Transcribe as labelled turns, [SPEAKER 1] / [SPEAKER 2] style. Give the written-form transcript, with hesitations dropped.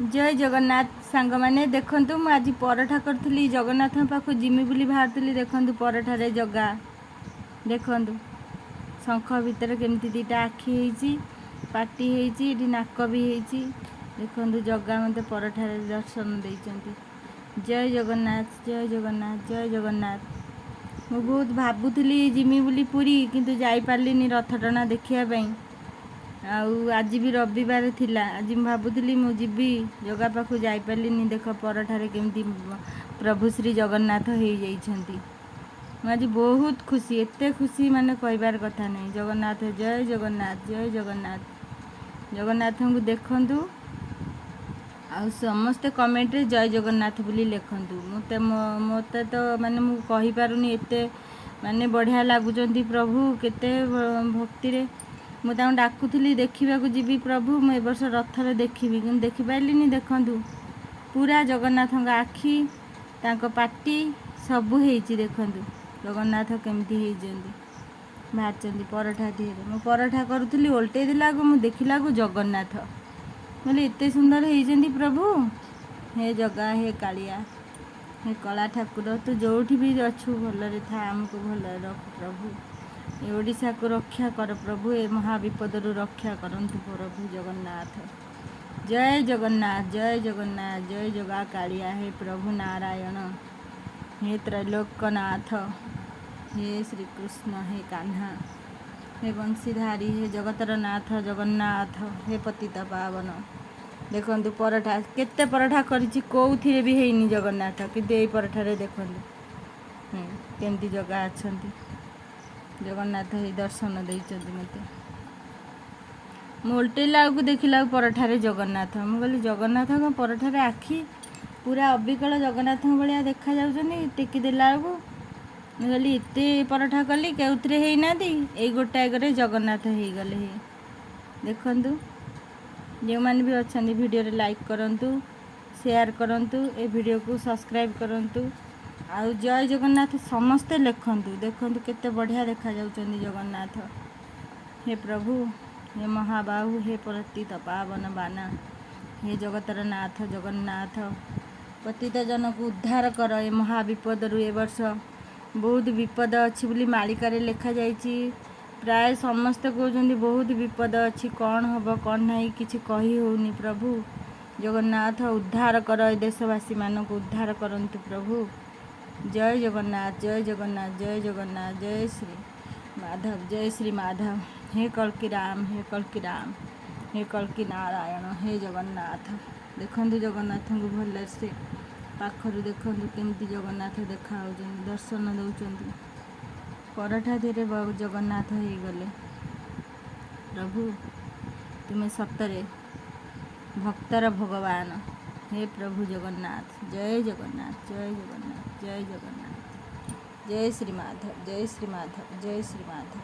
[SPEAKER 1] जय जगन्नाथ सांग मैंने देखंतु मु आज पराठा करथली जगन्नाथ पाखु जिमी बुली बाहरथली देखंतु पराठारे जगा देखंतु शंख भितर केमती दीटा आखि हेची पाटी हेची एठी नाक भी हेची देखंतु जगा मते पराठारे दर्शन देइचंती। जय जगन्नाथ जय जगन्नाथ जय जगन्नाथ। मु बहुत भाबुथली जिमी बुली पुरी किंतु जाई पारलिनी रथ टଣା देखिया पई। आज भी रविवार थिला आज भाबुली मु जीवी जगह पाखु जाई पारलिनी देख परठारे केमती प्रभु श्री जगन्नाथ हो जाइछंती। आज बहुत खुशी एते खुशी माने कहबार कथा नहीं। जगन्नाथ जय जगन्नाथ जय जगन्नाथ। जगन्नाथ को देखंतु आ समस्ते कमेंट रे जय जगन्नाथ बोली लिखंतु। मते तो माने मु कहि पारुनी एते माने बढ़िया लागुचंती प्रभु केते भक्ति रे मु ताऊ डाकुथली देखा जी प्रभु मु ए वर्ष रथरे देखी कि देखिपारि देखंतु पूरा जगन्नाथ आखि तांको पाटी सबू हेची देखंतु जगन्नाथ केमती हेजंती बाहर पराठा दिए मु पराठा करूथली ओल्टे दिला मु देखिला जगन्नाथ बोले एते सुंदर हेजंती प्रभु। हे जगा हे कालिया हे कला ठाकुर तू जोठी भी अच्छु भलरे था हमको भलरे रख प्रभु। ए ओडिशा को रक्षा कर प्रभु ए महाविपदरु रक्षा करंतु प्रभु जगन्नाथ। जय जगन्नाथ जय जगन्नाथ जय जगा कालिया हे प्रभु नारायण हे त्रैलोक्यनाथ हे श्री कृष्ण हे कान्हा हे बंशीधारी हे जगतर नाथ जगन्नाथ हे पतित पावन। देखंतु पराठा केते पराठा करिछि कोउथिरे भी हेइनी जगन्नाथ किंतु एई पराठारे देखंतु केमती जगह अछंती जगन्नाथ ही दर्शन देइचंती मते। मु उल्टेला को देखिला पराठारे जगन्नाथ मु कहली जगन्नाथ को पराठारे आखि पूरा अबिकल जगन्नाथ भलिया देखा जाउचंती टेकी देला को मु कहली एते पराठा कली केउथरे हेइ नादी एई गोटाए करे जगन्नाथ हेइ गले हे। देखंतु जो माने भी अछंती वीडियो रे लाइक करंतु शेयर करंतु ए वीडियो को सब्सक्राइब करंतु आउ जय जगन्नाथ समस्ते लिखंतु देखंतु केते बढ़िया देखा जाउचंदी जगन्नाथ। हे प्रभु हे महाबाहु हे पतित पावन बाना हे जगतर नाथ जगन्नाथ पतित जन को उद्धार कर ए महाविपदरु। ए वर्ष बहुत विपद अच्छी बोली मालिकारे लिखा जाइछि प्राय समस्ते कहउचंदी बहुत विपद अच्छी कौन हब कौन नहीं किछि कही होउनी प्रभु जगन्नाथ उद्धार कर ए देशवासी मानक उद्धार करंतु प्रभु। जय जगन्नाथ जय जगन्नाथ जय जगन्नाथ जय श्री माधव जय श्री माधव हे कल्की राम हे कल्की राम हे कल्की नारायण हे जगन्नाथ। देखंतु जगन्नाथ को भल से पाखरु देखंतु केमती जगन्नाथ देखा होउचंदी दर्शन दउचंदी पराठा धीरे जगन्नाथ हे गले प्रभु तुमे सतरे भक्तर भगवान हे प्रभु जगन्नाथ। जय जगन्नाथ जय जगन्नाथ जय जगन्नाथ जय श्री माधव जय श्री माधव जय श्री माधव।